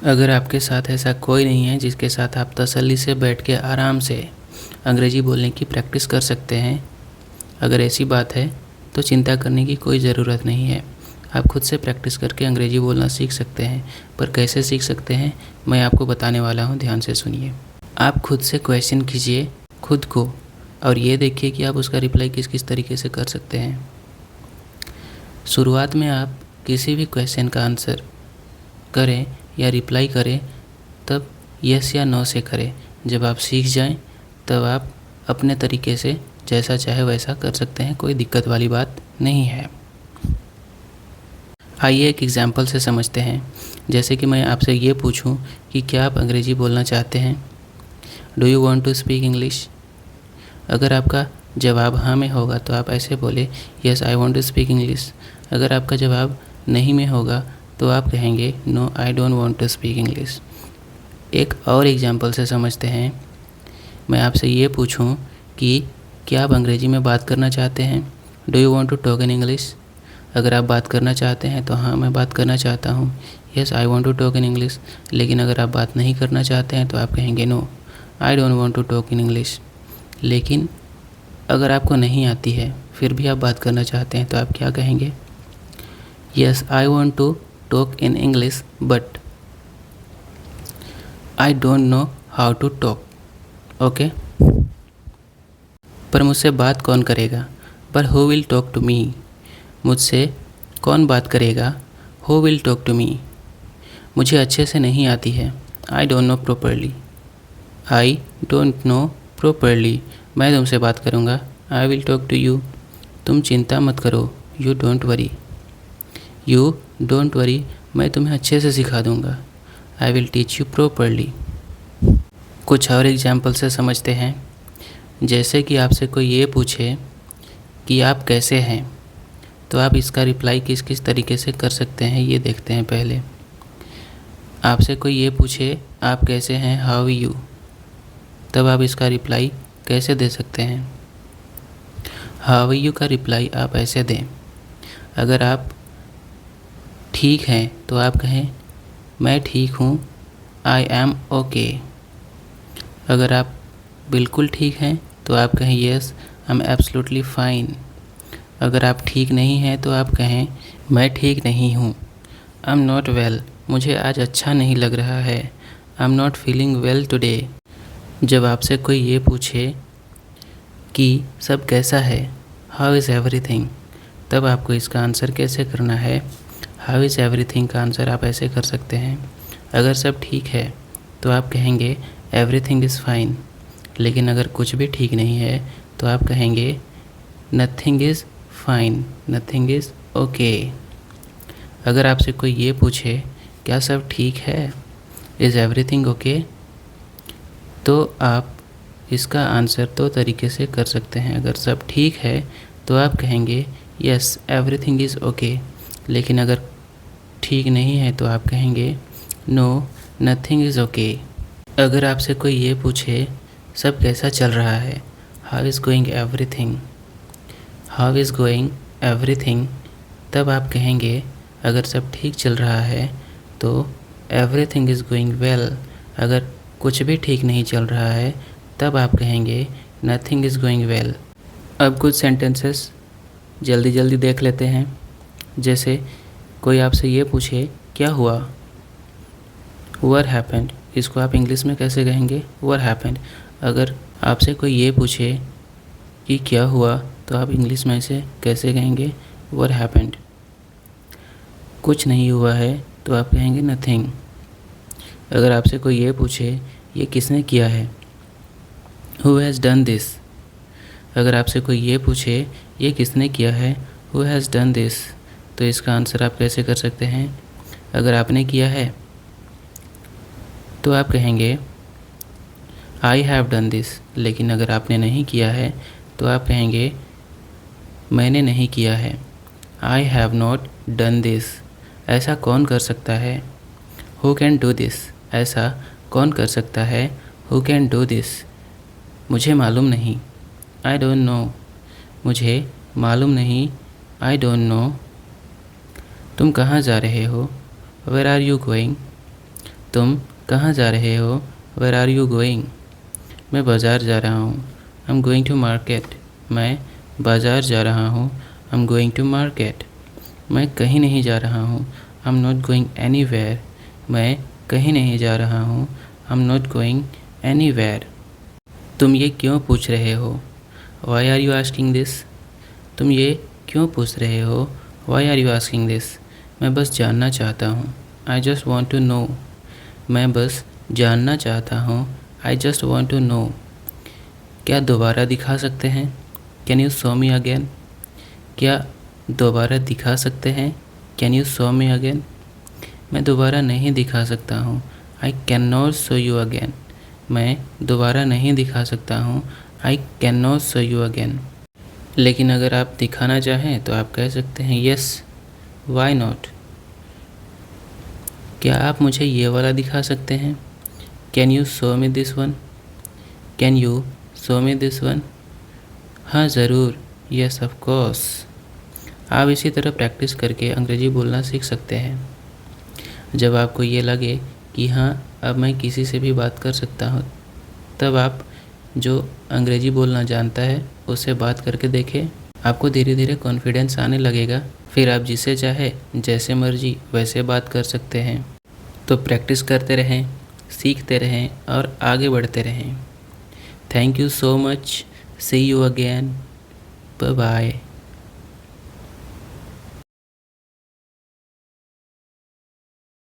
अगर आपके साथ ऐसा कोई नहीं है जिसके साथ आप तसल्ली से बैठ के आराम से अंग्रेज़ी बोलने की प्रैक्टिस कर सकते हैं, अगर ऐसी बात है तो चिंता करने की कोई ज़रूरत नहीं है। आप खुद से प्रैक्टिस करके अंग्रेज़ी बोलना सीख सकते हैं। पर कैसे सीख सकते हैं मैं आपको बताने वाला हूँ, ध्यान से सुनिए। आप खुद से क्वेश्चन कीजिए खुद को और ये देखिए कि आप उसका रिप्लाई किस किस तरीके से कर सकते हैं। शुरुआत में आप किसी भी क्वेश्चन का आंसर करें या रिप्लाई करें तब यस या नो से करें। जब आप सीख जाएं तब आप अपने तरीके से जैसा चाहे वैसा कर सकते हैं, कोई दिक्कत वाली बात नहीं है। आइए एक एग्जांपल से समझते हैं। जैसे कि मैं आपसे ये पूछूं कि क्या आप अंग्रेज़ी बोलना चाहते हैं, do you want to speak English. अगर आपका जवाब हाँ में होगा तो आप ऐसे बोले yes I want to speak English. अगर आपका जवाब नहीं में होगा तो आप कहेंगे no I don't want to speak English. एक और एग्जांपल से समझते हैं। मैं आपसे ये पूछूं कि क्या आप अंग्रेज़ी में बात करना चाहते हैं, do you want to talk in English. अगर आप बात करना चाहते हैं तो हाँ मैं बात करना चाहता हूँ, yes I want to talk in English. लेकिन अगर आप बात नहीं करना चाहते हैं तो आप कहेंगे no I don't want to talk in English. लेकिन अगर आपको नहीं आती है फिर भी आप बात करना चाहते हैं तो आप क्या कहेंगे, yes I want to talk in English but I don't know how to talk. Okay. पर मुझसे बात कौन करेगा, पर who will talk to me. मुझसे कौन बात करेगा, who will talk to me. मुझे अच्छे से नहीं आती है, I don't know properly. I don't know properly, मैं तुमसे बात करूँगा, I will talk to you. तुम चिंता मत करो, you don't worry. You don't worry, मैं तुम्हें अच्छे से सिखा दूँगा, I will teach you properly. कुछ और एग्जाम्पल से समझते हैं। जैसे कि आपसे कोई ये पूछे कि आप कैसे हैं, तो आप इसका रिप्लाई किस किस तरीके से कर सकते हैं ये देखते हैं पहले। आपसे कोई ये पूछे आप कैसे हैं, हाउ यू, तब आप इसका रिप्लाई कैसे दे सकते हैं। हाउ यू का रिप्लाई आप ऐसे दें। अगर आप ठीक हैं तो आप कहें मैं ठीक हूँ, आई एम ओके। अगर आप बिल्कुल ठीक हैं तो आप कहें yes I am absolutely fine. अगर आप ठीक नहीं हैं तो आप कहें मैं ठीक नहीं हूँ, आई एम नॉट वेल, मुझे आज अच्छा नहीं लग रहा है, आई am not feeling well today. जब आपसे कोई ये पूछे कि सब कैसा है, हाउ इज़ एवरीथिंग, तब आपको इसका आंसर कैसे करना है। हाउ इज़ एवरीथिंग का आंसर आप ऐसे कर सकते हैं। अगर सब ठीक है तो आप कहेंगे एवरीथिंग इज़ फाइन। लेकिन अगर कुछ भी ठीक नहीं है तो आप कहेंगे nothing is fine, nothing is okay. अगर आपसे कोई ये पूछे क्या सब ठीक है, इज़ एवरीथिंग ओके, तो आप इसका आंसर दो तरीके से कर सकते हैं। अगर सब ठीक है तो आप कहेंगे यस एवरीथिंग इज़ ओके। लेकिन अगर ठीक नहीं है तो आप कहेंगे नो नथिंग इज़ ओके। अगर आपसे कोई ये पूछे सब कैसा चल रहा है, how is going everything, how is going everything, तब आप कहेंगे अगर सब ठीक चल रहा है तो एवरीथिंग इज़ गोइंग वेल। अगर कुछ भी ठीक नहीं चल रहा है तब आप कहेंगे नथिंग इज़ गोइंग वेल। अब कुछ सेंटेंसेस जल्दी जल्दी देख लेते हैं। जैसे कोई आपसे ये पूछे क्या हुआ, व्हाट हैपेंड, इसको आप इंग्लिश में कैसे कहेंगे, व्हाट हैपेंड। अगर आपसे कोई ये पूछे कि क्या हुआ तो आप इंग्लिश में इसे कैसे कहेंगे, व्हाट हैपेंड। कुछ नहीं हुआ है तो आप कहेंगे नथिंग। अगर आपसे कोई ये पूछे ये किसने किया है, हु हैज़ डन दिस। अगर आपसे कोई ये पूछे ये किसने किया है, हु हैज़ डन दिस, तो इसका आंसर आप कैसे कर सकते हैं। अगर आपने किया है तो आप कहेंगे आई हैव डन दिस। लेकिन अगर आपने नहीं किया है तो आप कहेंगे मैंने नहीं किया है, I have not done this. ऐसा कौन कर सकता है, हु कैन डू दिस, ऐसा कौन कर सकता है, हु कैन डू दिस। मुझे मालूम नहीं, आई डोंट नो, मुझे मालूम नहीं, आई डोंट नो। तुम कहाँ जा रहे हो, वेयर आर यू गोइंग, तुम कहाँ जा रहे हो? Where are you going? मैं बाज़ार जा रहा हूँ। I am going to market. मैं बाज़ार जा रहा हूँ। I am going to market. मैं कहीं नहीं जा रहा हूँ। I am not going anywhere. मैं कहीं नहीं जा रहा हूँ। I am not going anywhere. तुम ये क्यों पूछ रहे हो? Why are you asking this? तुम ये क्यों पूछ रहे हो? Why are you asking this? मैं बस जानना चाहता हूँ। I just want to know. मैं बस जानना चाहता हूँ। I just want to know. क्या दोबारा दिखा सकते हैं? Can you show me again? क्या दोबारा दिखा सकते हैं? Can you show me again? मैं दोबारा नहीं दिखा सकता हूँ। I can not show you again. मैं दोबारा नहीं दिखा सकता हूँ। I can not show you again. लेकिन अगर आप दिखाना चाहें तो आप कह सकते हैं यस, वाई नॉट। क्या आप मुझे ये वाला दिखा सकते हैं? Can you show me this one? Can you show me this one? हाँ ज़रूर, यस ऑफ कोर्स। आप इसी तरह प्रैक्टिस करके अंग्रेज़ी बोलना सीख सकते हैं। जब आपको ये लगे कि हाँ अब मैं किसी से भी बात कर सकता हूँ, तब आप जो अंग्रेज़ी बोलना जानता है उससे बात करके देखें। आपको धीरे धीरे कॉन्फिडेंस आने लगेगा। फिर आप जिसे चाहे जैसे मर्जी वैसे बात कर सकते हैं। तो प्रैक्टिस करते रहें, सीखते रहें और आगे बढ़ते रहें। Thank you so much. See you again. Bye bye.